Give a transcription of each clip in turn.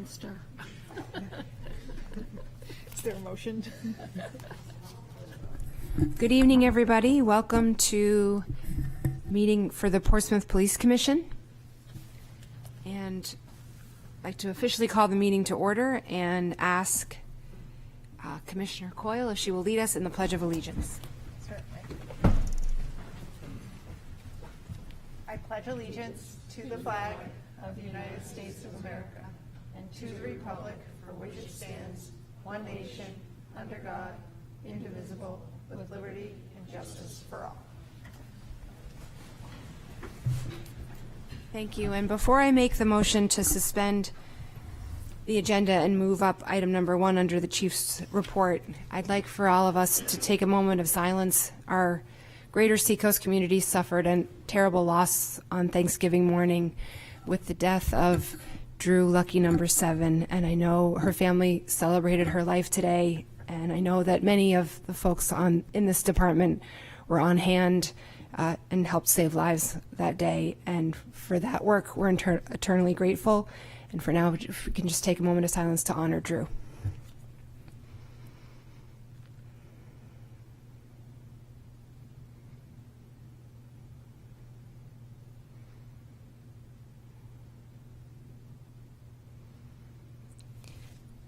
against her. Is there a motion? Good evening, everybody. Welcome to meeting for the Portsmouth Police Commission. And I'd like to officially call the meeting to order and ask Commissioner Coyle if she will lead us in the Pledge of Allegiance. Certainly. I pledge allegiance to the flag of the United States of America and to the republic for which it stands, one nation, under God, indivisible, with liberty and justice for all. Thank you. And before I make the motion to suspend the agenda and move up item number 1 under the Chief's report, I'd like for all of us to take a moment of silence. Our greater Seacoast community suffered a terrible loss on Thanksgiving morning with the death of Drew Lucky number 7. And I know her family celebrated her life today. And I know that many of the folks in this department were on hand and helped save lives that day. And for that work, we're eternally grateful. And for now, if we can just take a moment of silence to honor Drew.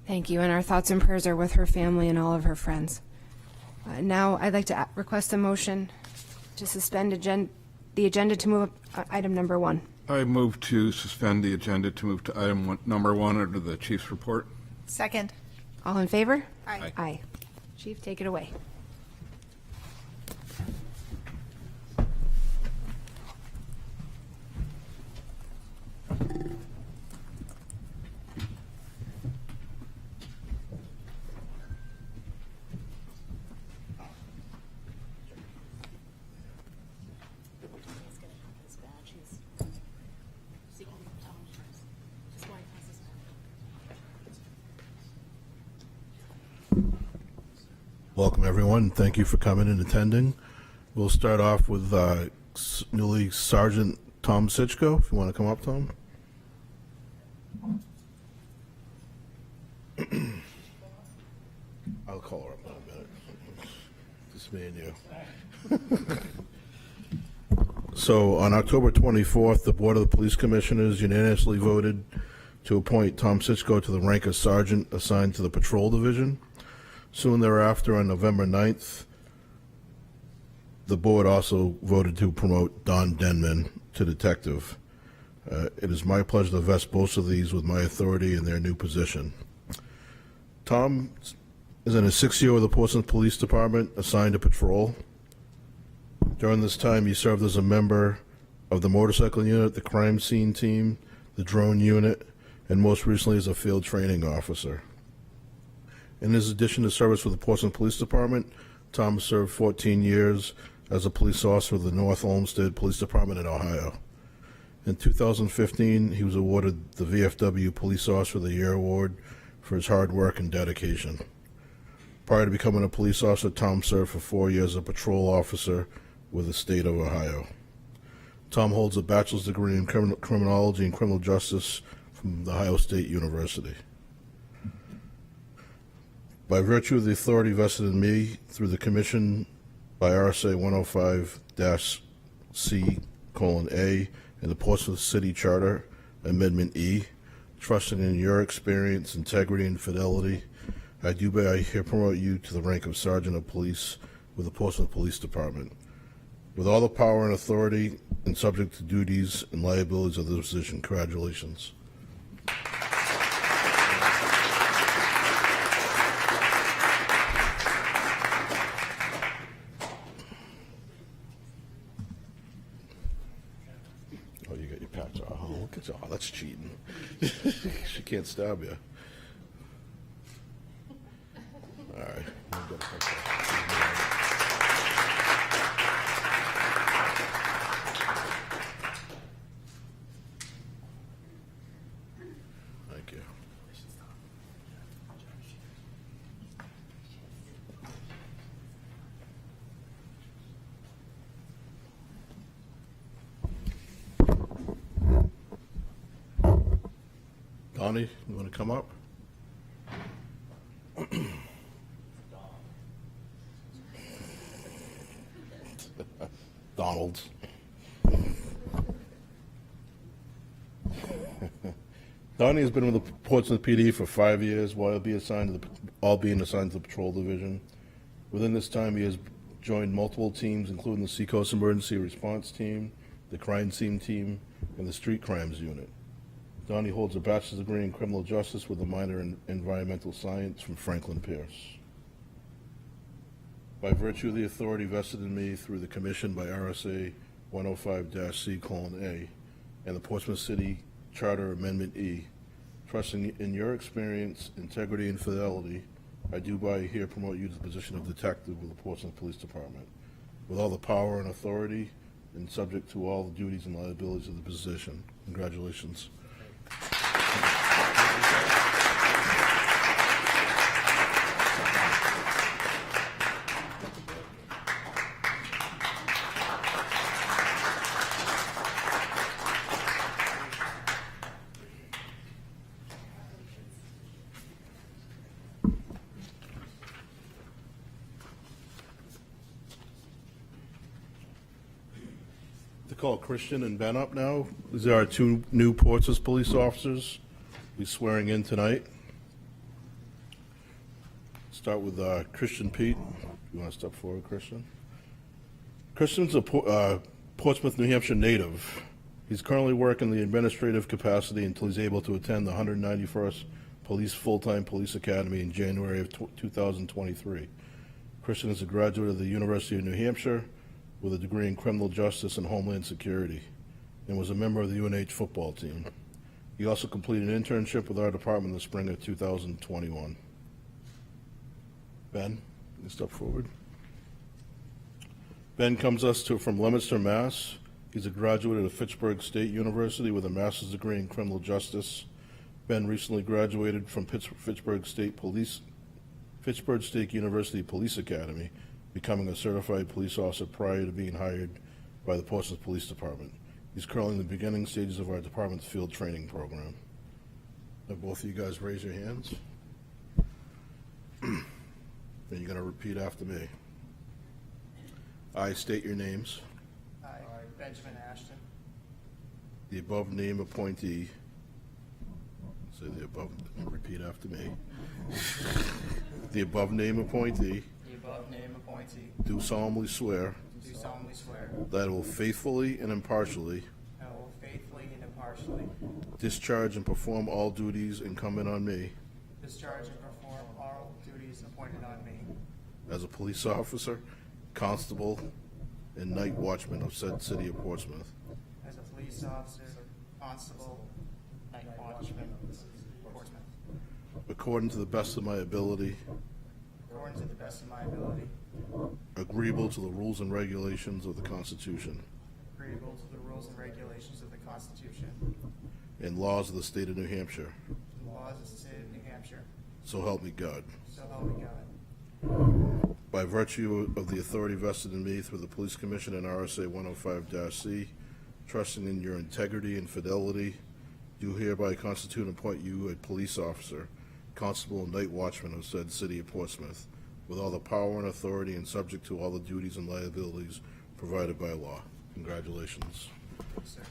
Thank you, and our thoughts and prayers are with her family and all of her friends. Now, I'd like to request a motion to suspend the agenda to move up item number 1. I move to suspend the agenda to move to item number 1 under the Chief's report. Second. All in favor? Aye. Aye. Chief, take it away. Welcome, everyone. Thank you for coming and attending. We'll start off with newly Sergeant Tom Sitchko. If you want to come up, Tom. I'll call her up in a minute. Just me and you. So on October 24th, the Board of the Police Commissioners unanimously voted to appoint Tom Sitchko to the rank of Sergeant assigned to the Patrol Division. Soon thereafter, on November 9th, the board also voted to promote Don Denman to detective. It is my pleasure to vest both of these with my authority in their new position. Tom is in his 6th year with the Portsmouth Police Department, assigned to patrol. During this time, he served as a member of the motorcycle unit, the crime scene team, the drone unit, and most recently as a field training officer. In his addition to service with the Portsmouth Police Department, Tom served 14 years as a police officer with the North Olmsted Police Department in Ohio. In 2015, he was awarded the VFW Police Officer of the Year Award for his hard work and dedication. Prior to becoming a police officer, Tom served for 4 years as a patrol officer with the state of Ohio. Tom holds a bachelor's degree in criminology and criminal justice from The Ohio State University. By virtue of the authority vested in me through the Commission by RSA 105-C:(A) and the Portsmouth City Charter, Amendment E, trusting in your experience, integrity, and fidelity, I do hereby promote you to the rank of Sergeant of Police with the Portsmouth Police Department. With all the power and authority and subject to duties and liabilities of the position, congratulations. Oh, you got your patch. Oh, look at you. Oh, that's cheating. She can't stab you. All right. Thank you. Don? Donnie, you want to come up? Donald. Donnie has been with the Portsmouth PD for 5 years, while being assigned to the Patrol Division. Within this time, he has joined multiple teams, including the Seacoast Emergency Response Team, the Crime Scene Team, and the Street Crimes Unit. Donnie holds a bachelor's degree in criminal justice with a minor in environmental science from Franklin Pierce. By virtue of the authority vested in me through the commission by RSA 105-C:(A) and the Portsmouth City Charter Amendment E, trusting in your experience, integrity, and fidelity, I do by here promote you to the position of detective with the Portsmouth Police Department, with all the power and authority and subject to all the duties and liabilities of the position. Congratulations. To call Christian and Ben up now. These are our two new Portsmouth police officers. We're swearing in tonight. Start with Christian Pete. You want to step forward, Christian? Christian's a Portsmouth, New Hampshire native. He's currently working the administrative capacity until he's able to attend the 191st Full-Time Police Academy in January of 2023. Christian is a graduate of the University of New Hampshire with a degree in criminal justice and homeland security, and was a member of the UNH football team. He also completed an internship with our department in the spring of 2021. Ben, you step forward. Ben comes from Leominster, Mass. He's a graduate of Fitchburg State University with a master's degree in criminal justice. Ben recently graduated from Fitchburg State University Police Academy, becoming a certified police officer prior to being hired by the Portsmouth Police Department. He's currently in the beginning stages of our department's field training program. Now, both of you guys raise your hands. And you're going to repeat after me. I state your names. I, Benjamin Ashton, The above name appointee. Say the above, repeat after me. The above name appointee the above name appointee, do solemnly swear do solemnly swear that I will faithfully and impartially I will faithfully and impartially discharge and perform all duties incumbent on me discharge and perform all duties appointed on me as a police officer, constable, and night watchman of said city of Portsmouth, as a police officer, constable, night watchman, Portsmouth, according to the best of my ability, according to the best of my ability, agreeable to the rules and regulations of the Constitution agreeable to the rules and regulations of the Constitution and laws of the state of New Hampshire. and laws of the state of New Hampshire. So help me God. So help me God. By virtue of the authority vested in me through the Police Commission and RSA 105-C, trusting in your integrity and fidelity, do hereby constitute and appoint you a police officer, constable, and night watchman of said city of Portsmouth, with all the power and authority and subject to all the duties and liabilities provided by law. Congratulations. Sir.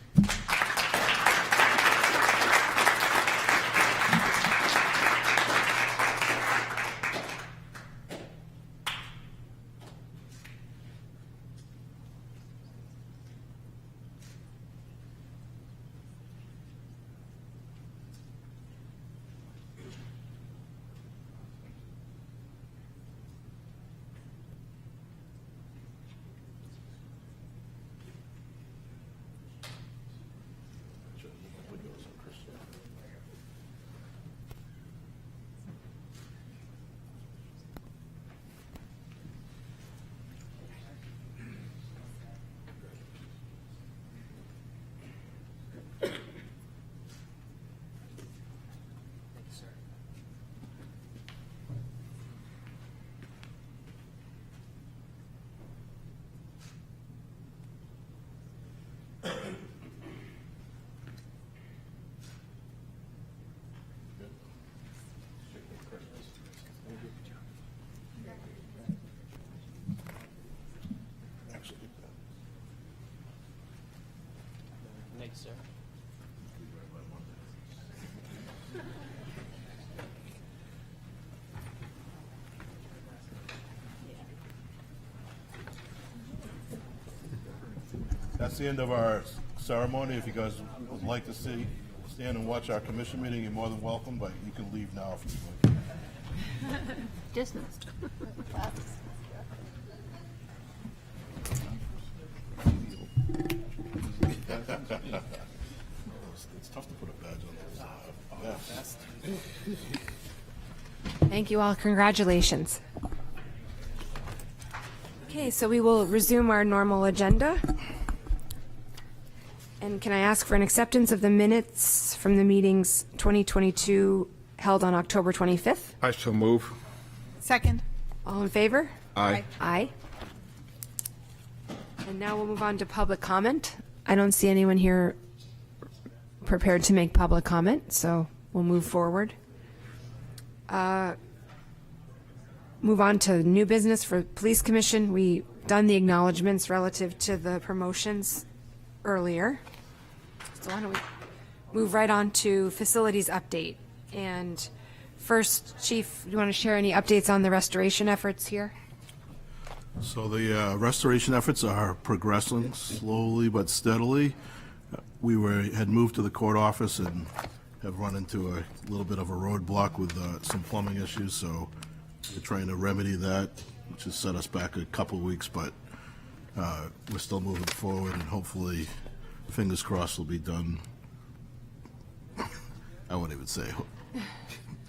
That's the end of our ceremony. If you guys would like to stand and watch our commission meeting, you're more than welcome, but you can leave now if you'd like. Distanced. It's tough to put a badge on those. Thank you all. Congratulations. Okay, so we will resume our normal agenda. And can I ask for an acceptance of the minutes from the meetings 2022 held on October 25th? I so move. Second. All in favor? Aye. Aye. And now we'll move on to public comment. I don't see anyone here prepared to make public comment, so we'll move forward. Move on to new business for Police Commission. We've done the acknowledgements relative to the promotions earlier. So why don't we move right on to facilities update. And first, Chief, do you want to share any updates on the restoration efforts here? So the restoration efforts are progressing slowly but steadily. We had moved to the court office and have run into a little bit of a roadblock with some plumbing issues, so we're trying to remedy that, which has set us back a couple of weeks, but we're still moving forward, and hopefully, fingers crossed, will be done. I won't even say.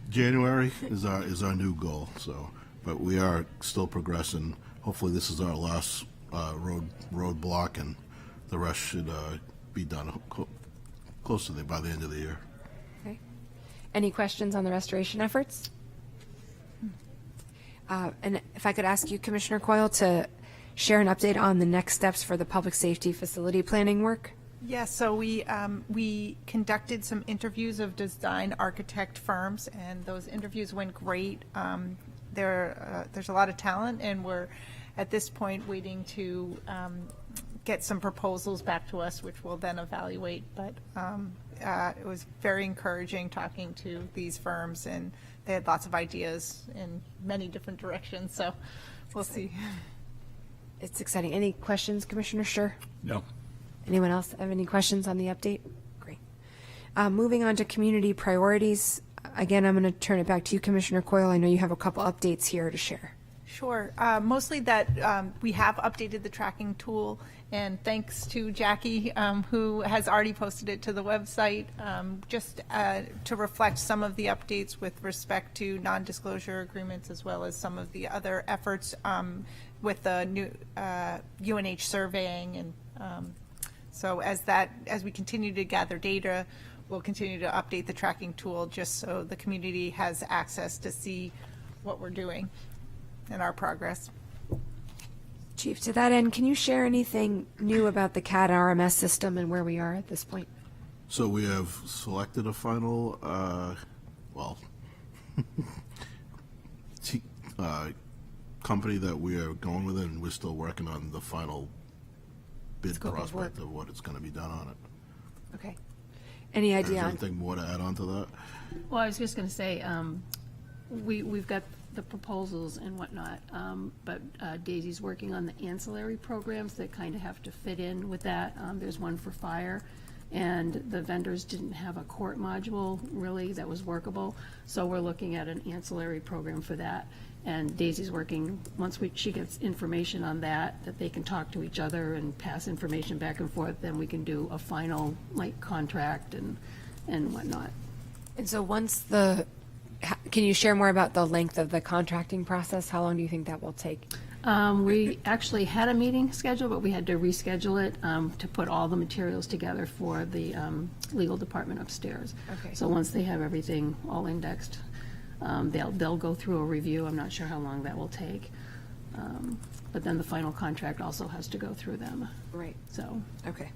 January is our new goal. So, but we are still progressing. Hopefully, this is our last road block, and the rest should be done close to by the end of the year. Okay. Any questions on the restoration efforts? And if I could ask you, Commissioner Coyle, to share an update on the next steps for the public safety facility planning work? Yes, so we conducted some interviews of design architect firms, and those interviews went great. There's a lot of talent, and we're at this point waiting to get some proposals back to us, which we'll then evaluate. But it was very encouraging talking to these firms, and they had lots of ideas in many different directions. So we'll see. It's exciting. Any questions, Commissioner Scher? No. Anyone else have any questions on the update? Great. Moving on to community priorities. Again, I'm going to turn it back to you, Commissioner Coyle. I know you have a couple updates here to share. Sure. Mostly that we have updated the tracking tool, and thanks to Jackie, who has already posted it to the website, just to reflect some of the updates with respect to non-disclosure agreements, as well as some of the other efforts with the new UNH surveying. And so as we continue to gather data, we'll continue to update the tracking tool just so the community has access to see what we're doing and our progress. Chief, to that end, can you share anything new about the CAD RMS system and where we are at this point? So we have selected a final, company that we are going with, and we're still working on the final bid Scope of prospect work. of what it's going to be done on it. Okay. Any Is idea there on? anything more to add on to that? Well, I was just going to say, we've got the proposals and whatnot, but Daisy's working on the ancillary programs that kind of have to fit in with that. There's one for fire, and the vendors didn't have a court module really that was workable, so we're looking at an ancillary program for that. And Daisy's working, once she gets information on that they can talk to each other and pass information back and forth, then we can do a final, like, contract and whatnot. And so can you share more about the length of the contracting process? How long do you think that will take? We actually had a meeting scheduled, but we had to reschedule it to put all the materials together for the legal department upstairs. Okay. So once they have everything all indexed, they'll go through a review. I'm not sure how long that will take. But then the final contract also has to go through them. Right. So, Okay.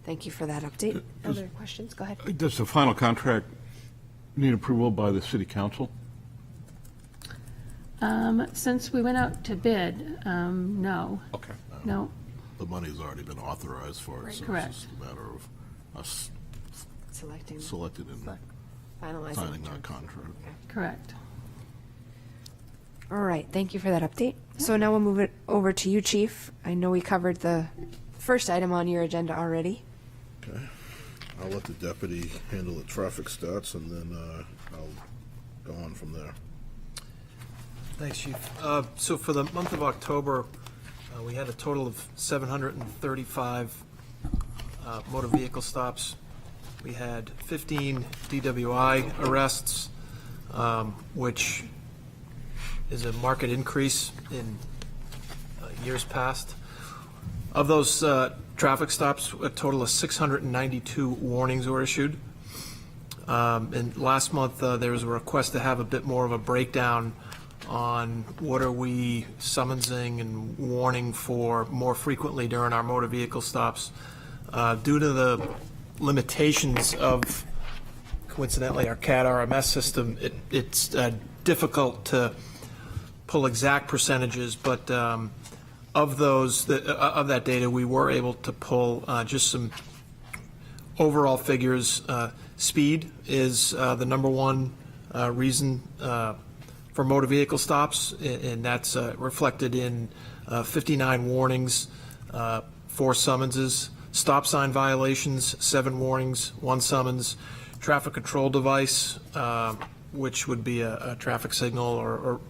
Thank you for that update. Other questions? Go ahead. Does the final contract need approval by the city council? since we went out to bid, no. Okay. No, The money's already been authorized for it, so Correct. it's just a matter of us Selecting, selecting and finalizing. signing that contract. correct. All right, thank you for that update. So now we'll move it over to you, Chief. I know we covered the first item on your agenda already. Okay. I'll let the deputy handle the traffic stats, and then I'll go on from there. Thanks, Chief. So for the month of October, we had a total of 735 motor vehicle stops. We had 15 DWI arrests, which is a marked increase in years past. Of those traffic stops, a total of 692 warnings were issued. And last month, there was a request to have a bit more of a breakdown on what are we summonsing and warning for more frequently during our motor vehicle stops. Due to the limitations of, coincidentally, our CAD RMS system, it's difficult to pull exact percentages, but of those, of that data, we were able to pull just some overall figures. Speed is the number one reason for motor vehicle stops, and that's reflected in 59 warnings, 4 summonses. Stop sign violations, 7 warnings, 1 summons. Traffic control device, which would be a traffic signal or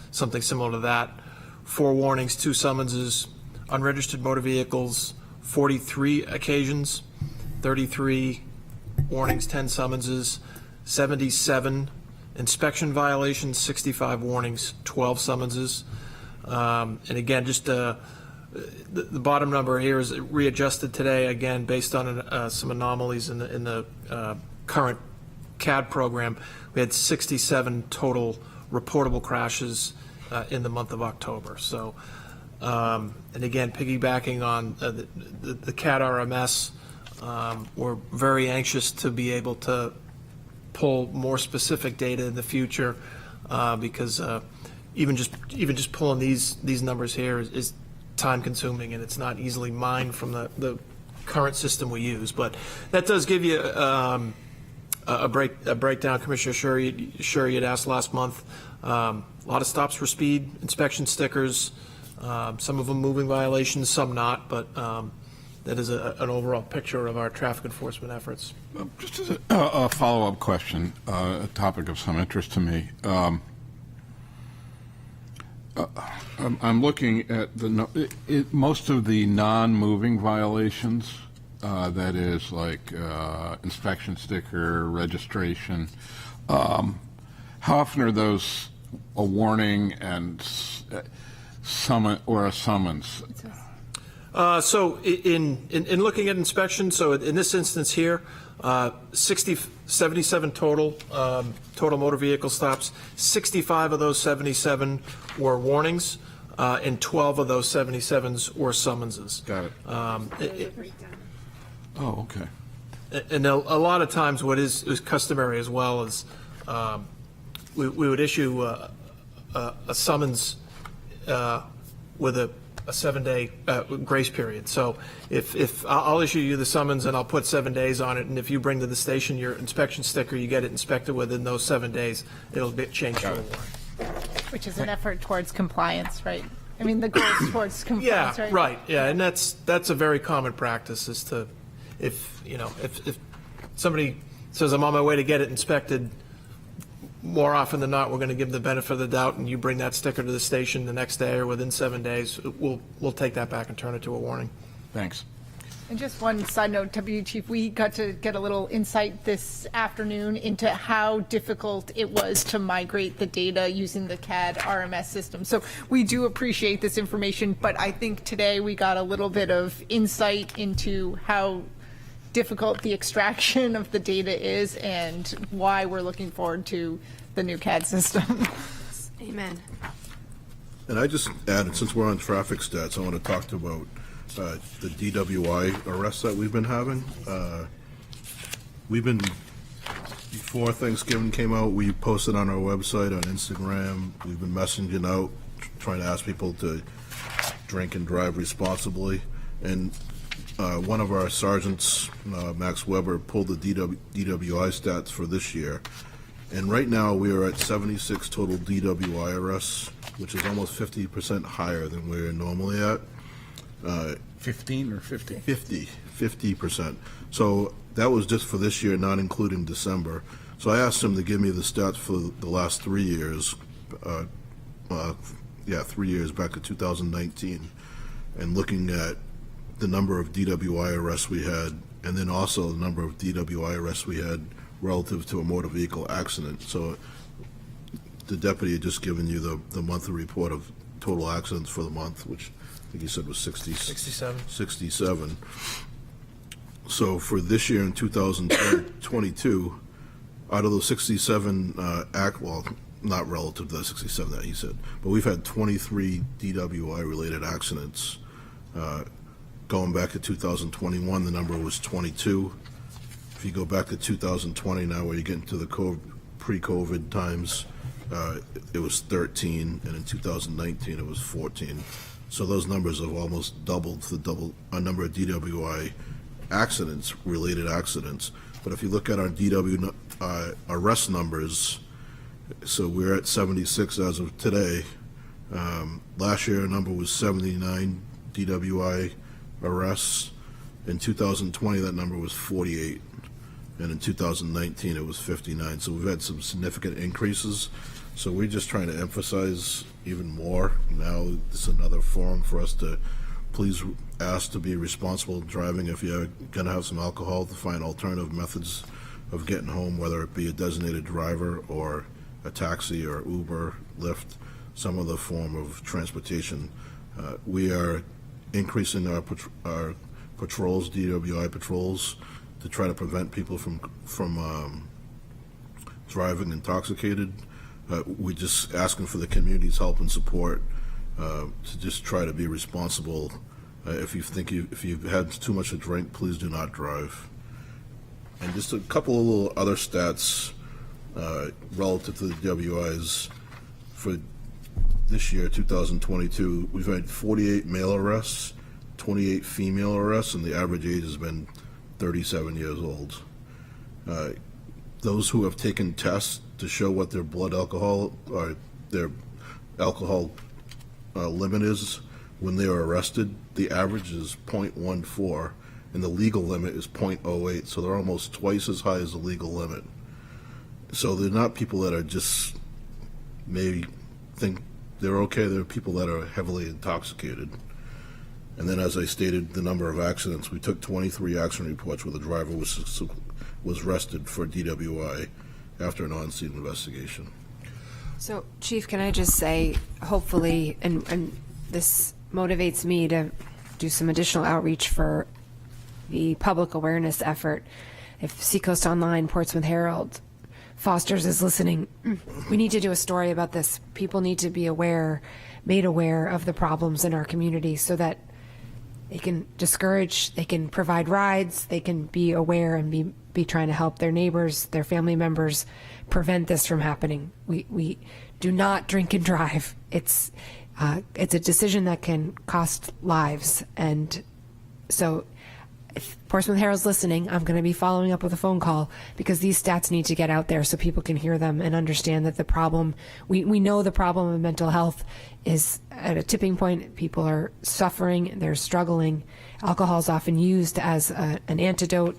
something similar to that, 4 warnings, 2 summonses. Unregistered motor vehicles, 43 occasions, 33 warnings, 10 summonses, 77 inspection violations, 65 warnings, 12 summonses. And again, just the bottom number here is readjusted today, again, based on some anomalies in the current CAD program. We had 67 total reportable crashes in the month of October. So, and again, piggybacking on the CAD RMS, we're very anxious to be able to pull more specific data in the future, because even just pulling these numbers here is time consuming, and it's not easily mined from the current system we use. But that does give you a breakdown. Commissioner Shuri had asked last month. A lot of stops for speed, inspection stickers, some of them moving violations, some not, but that is an overall picture of our traffic enforcement efforts. Just as a follow-up question, a topic of some interest to me. I'm looking at most of the non-moving violations, that is like inspection sticker, registration. How often are those a warning and summon or a summons? So in looking at inspection, so in this instance here, 77 total motor vehicle stops. 65 of those 77 were warnings, and 12 of those 77s were summonses. Got it. Oh, okay. And a lot of times what is customary as well is we would issue a summons with a 7-day grace period. So if I'll issue you the summons and I'll put 7 days on it, and if you bring to the station your inspection sticker, you get it inspected within those 7 days, it'll be changed to a warrant. Which is an effort towards compliance, right? I mean, the goal is towards compliance, Yeah, right? right. Yeah, and that's a very common practice, is to, if somebody says I'm on my way to get it inspected, more often than not, we're going to give them the benefit of the doubt, and you bring that sticker to the station the next day or within 7 days, we'll take that back and turn it to a warning. Thanks. And just one side note, Deputy Chief, we got to get a little insight this afternoon into how difficult it was to migrate the data using the CAD RMS system. So we do appreciate this information, but I think today we got a little bit of insight into how difficult the extraction of the data is and why we're looking forward to the new CAD system. Amen. And I just added, since we're on traffic stats, I want to talk about the DWI arrests that we've been having. Before Thanksgiving came out, we posted on our website, on Instagram, we've been messaging out, trying to ask people to drink and drive responsibly. And one of our sergeants, Max Weber, pulled the DWI stats for this year. And right now, we are at 76 total DWI arrests, which is almost 50% higher than we're normally at. 15 or 50? 50%. So that was just for this year, not including December. So I asked him to give me the stats for the last 3 years, 3 years back to 2019, and looking at the number of DWI arrests we had, and then also the number of DWI arrests we had relative to a motor vehicle accident. So the deputy had just given you the monthly report of total accidents for the month, which I think he said was 67. 67. So for this year in 2022, out of those 67 not relative to the 67 that he said, but we've had 23 DWI-related accidents. Going back to 2021, the number was 22. If you go back to 2020 now, where you get into the pre-COVID times, it was 13, and in 2019 it was 14. So those numbers have almost doubled a number of DWI accidents, related accidents. But if you look at our DW arrest numbers, so we're at 76 as of today. Last year, our number was 79 DWI arrests. In 2020, that number was 48. And in 2019, it was 59. So we've had some significant increases. So we're just trying to emphasize even more. Now, it's another forum for us to please ask to be responsible driving. If you're going to have some alcohol, to find alternative methods of getting home, whether it be a designated driver or a taxi or Uber, Lyft, some other form of transportation. We are increasing our patrols, DWI patrols, to try to prevent people from driving intoxicated. We're just asking for the community's help and support to just try to be responsible. If you've had too much to drink, please do not drive. And just a couple of little other stats relative to the DWIs. For this year, 2022, we've had 48 male arrests, 28 female arrests, and the average age has been 37 years old. Those who have taken tests to show what their blood alcohol or their alcohol limit is when they are arrested, the average is 0.14, and the legal limit is 0.08, so they're almost twice as high as the legal limit. So they're not people that are just maybe think they're okay, they're people that are heavily intoxicated. And then, as I stated, the number of accidents, we took 23 accident reports where the driver was arrested for DWI after an on-scene investigation. So, Chief, can I just say, hopefully, and this motivates me to do some additional outreach for the public awareness effort. If Seacoast Online, Portsmouth Herald, Foster's is listening, we need to do a story about this. People need to be made aware of the problems in our community so that they can discourage, they can provide rides, they can be aware and be trying to help their neighbors, their family members prevent this from happening. We do not drink and drive. It's a decision that can cost lives. And so if Portsmouth Herald's listening, I'm going to be following up with a phone call because these stats need to get out there so people can hear them and understand that the problem, we know the problem of mental health is at a tipping point. People are suffering, they're struggling. Alcohol is often used as an antidote,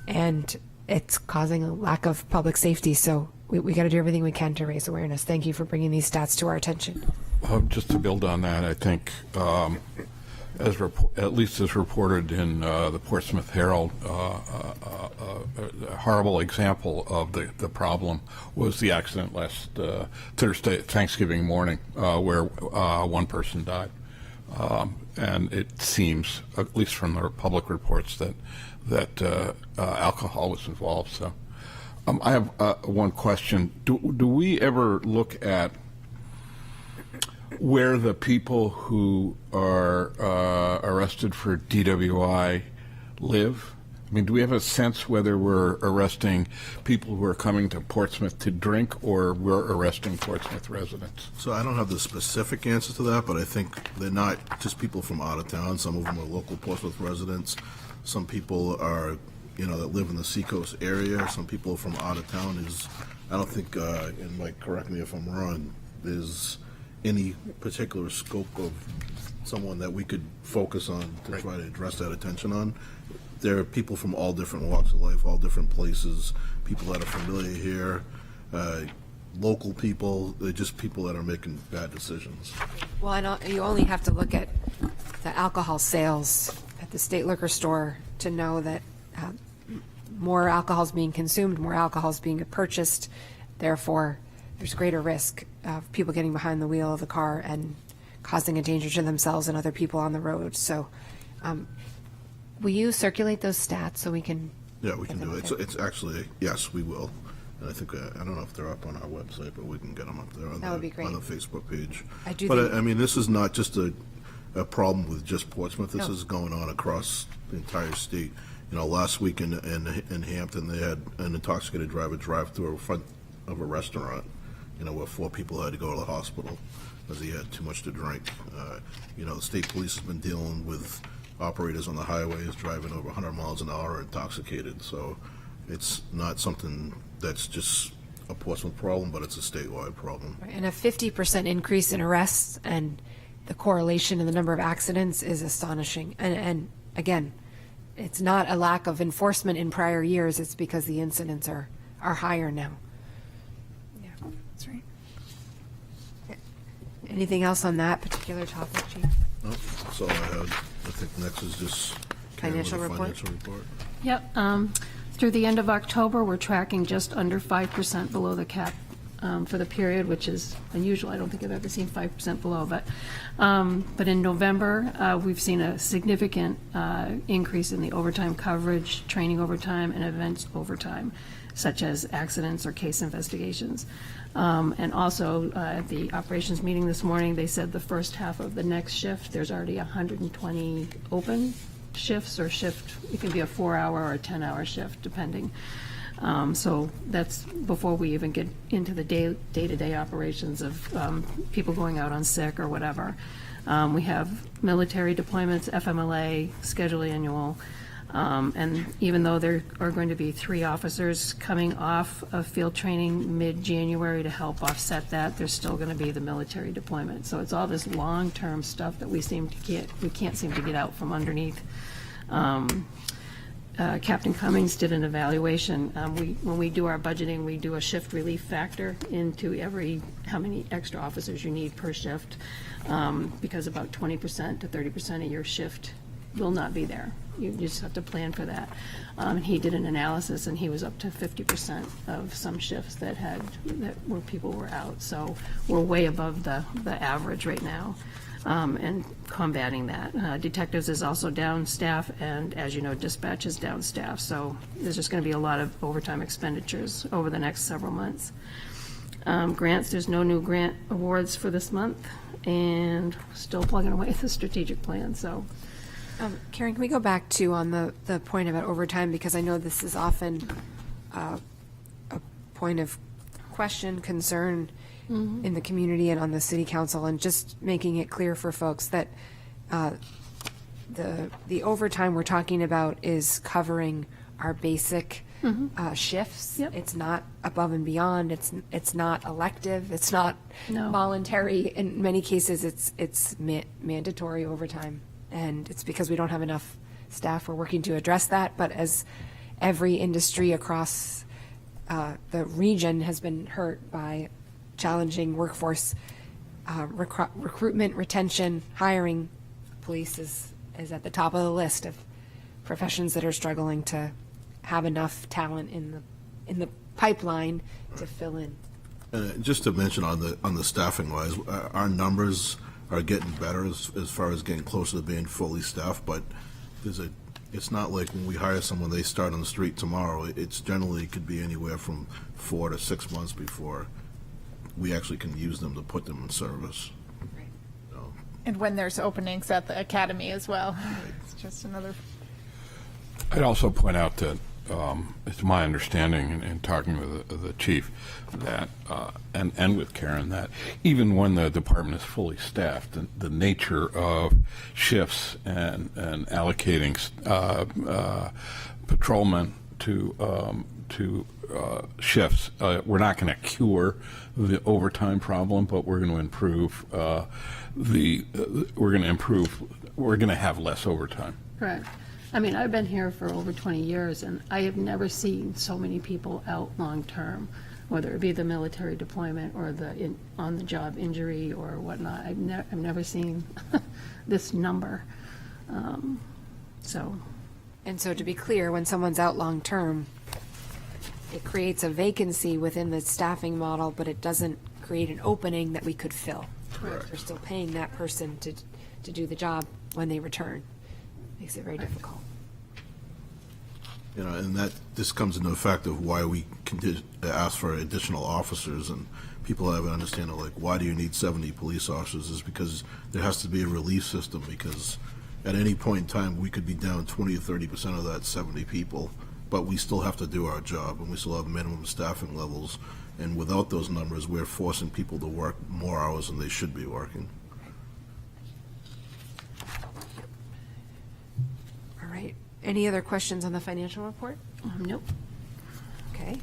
and it's causing a lack of public safety. So we got to do everything we can to raise awareness. Thank you for bringing these stats to our attention. Just to build on that, I think at least as reported in the Portsmouth Herald, a horrible example of the problem was the accident last Thursday, Thanksgiving morning, where one person died. And it seems, at least from the public reports, that alcohol was involved. So I have one question. Do we ever look at where the people who are arrested for DWI live? I mean, do we have a sense whether we're arresting people who are coming to Portsmouth to drink or we're arresting Portsmouth residents? So I don't have the specific answer to that, but I think they're not just people from out of town. Some of them are local Portsmouth residents. Some people are, that live in the Seacoast area. Some people from out of town I don't think, and Mike, correct me if I'm wrong, there's any particular scope of someone that we could focus on to try to address that attention on. There are people from all different walks of life, all different places, people that are familiar here, local people, they're just people that are making bad decisions. Well, you only have to look at the alcohol sales at the state liquor store to know that more alcohol is being consumed, more alcohol is being purchased. Therefore, there's greater risk of people getting behind the wheel of the car and causing a danger to themselves and other people on the road. So, will you circulate those stats so we can? Yeah, we can do it. It's actually, yes, we will. And I think, I don't know if they're up on our website, but we can get them up there on That would be great. on the Facebook page. I do But, think- I mean, this is not just a problem with just Portsmouth. This No. is going on across the entire state. You know, last week in Hampton, they had an intoxicated driver drive through a front of a restaurant, you know, where 4 people had to go to the hospital because he had too much to drink. You know, the state police has been dealing with operators on the highways driving over 100 miles an hour intoxicated. So it's not something that's just a Portsmouth problem, but it's a statewide problem. And a 50% increase in arrests and the correlation in the number of accidents is astonishing. And again, it's not a lack of enforcement in prior years, it's because the incidents are higher now. Yeah, that's right. Anything else on that particular topic, Chief? No, that's all I had. I think next is just Karen with Financial the report? financial report. Yep. Through the end of October, we're tracking just under 5% below the cap for the period, which is unusual. I don't think I've ever seen 5% below. But in November, we've seen a significant increase in the overtime coverage, training overtime, and events overtime, such as accidents or case investigations. And also, at the operations meeting this morning, they said the first half of the next shift, there's already 120 open shifts or shift. It can be a 4-hour or a 10-hour shift, depending. So that's before we even get into the day-to-day operations of people going out on sick or whatever. We have military deployments, FMLA, scheduled annual. And even though there are going to be 3 officers coming off of field training mid-January to help offset that, there's still going to be the military deployment. So it's all this long-term stuff that we can't seem to get out from underneath. Captain Cummings did an evaluation. When we do our budgeting, we do a shift relief factor into how many extra officers you need per shift, because about 20% to 30% of your shift will not be there. You just have to plan for that. And he did an analysis, and he was up to 50% of some shifts where people were out. So we're way above the average right now. And combating that. Detectives is also down staff, and as you know, dispatch is down staff. So there's just going to be a lot of overtime expenditures over the next several months. Grants, there's no new grant awards for this month, and still plugging away at the strategic plan. So Karen, can we go back to on the point about overtime, because I know this is often a point of question, concern in the community and on the city council, and just making it clear for folks that the overtime we're talking about is covering our basic shifts. Yep. It's not above and beyond. It's not elective. It's not No. voluntary. In many cases, it's mandatory overtime, and it's because we don't have enough staff. We're working to address that, but as every industry across the region has been hurt by challenging workforce recruitment, retention, hiring, police is at the top of the list of professions that are struggling to have enough talent in the pipeline to fill in. Just to mention on the staffing wise, our numbers are getting better as far as getting closer to being fully staffed, but it's not like when we hire someone, they start on the street tomorrow. It's generally could be anywhere from 4 to 6 months before we actually can use them to put them in service. So, And when there's openings at the academy as well. It's just another. I'd also point out that it's my understanding in talking with the chief that, and with Karen, that even when the department is fully staffed, the nature of shifts and allocating patrolmen to shifts. We're not going to cure the overtime problem, but we're going to improve we're going to have less overtime. Correct. I mean, I've been here for over 20 years, and I have never seen so many people out long-term, whether it be the military deployment or the on-the-job injury or whatnot. I've never seen this number. So, And so to be clear, when someone's out long-term, it creates a vacancy within the staffing model, but it doesn't create an opening that we could fill. Correct. We're still paying that person to do the job when they return. Makes it very difficult. You know, and this comes into effect of why we ask for additional officers, and people have an understanding, like, why do you need 70 police officers? Is because there has to be a relief system, because at any point in time, we could be down 20 or 30% of that 70 people, but we still have to do our job, and we still have minimum staffing levels, and without those numbers, we're forcing people to work more hours than they should be working. All right. Any other questions on the financial report? nope. Okay.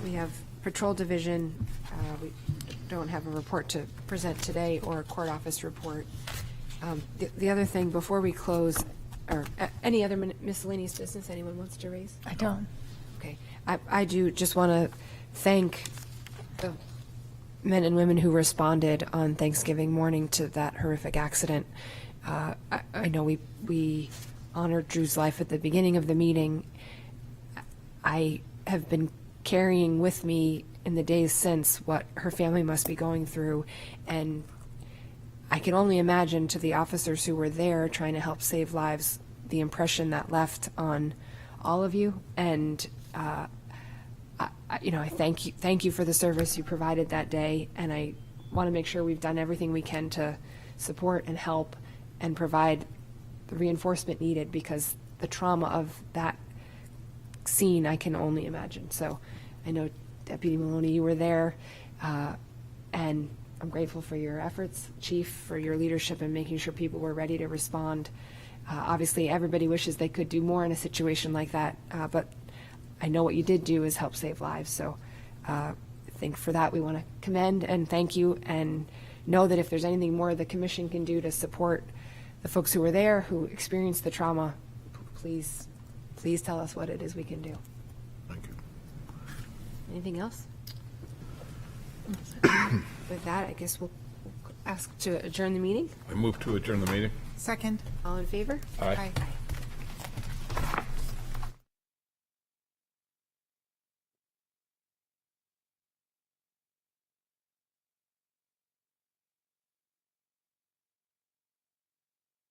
We have Patrol Division. We don't have a report to present today or a court office report. The other thing, before we close, or any other miscellaneous business anyone wants to raise? I don't. Okay. I do just want to thank the men and women who responded on Thanksgiving morning to that horrific accident. I know we honored Drew's life at the beginning of the meeting. I have been carrying with me in the days since what her family must be going through, and I can only imagine, to the officers who were there trying to help save lives, the impression that left on all of you. And I thank you for the service you provided that day, and I want to make sure we've done everything we can to support and help and provide the reinforcement needed, because the trauma of that scene I can only imagine. So I know, Deputy Maloney, you were there, and I'm grateful for your efforts, Chief, for your leadership in making sure people were ready to respond. Obviously, everybody wishes they could do more in a situation like that, but I know what you did do is help save lives. So I think for that we want to commend and thank you, and know that if there's anything more the Commission can do to support the folks who were there, who experienced the trauma, please tell us what it is we can do. Thank you. Anything else? With that, I guess we'll ask to adjourn the meeting. I move to adjourn the meeting. Second. All in favor? Aye. Aye.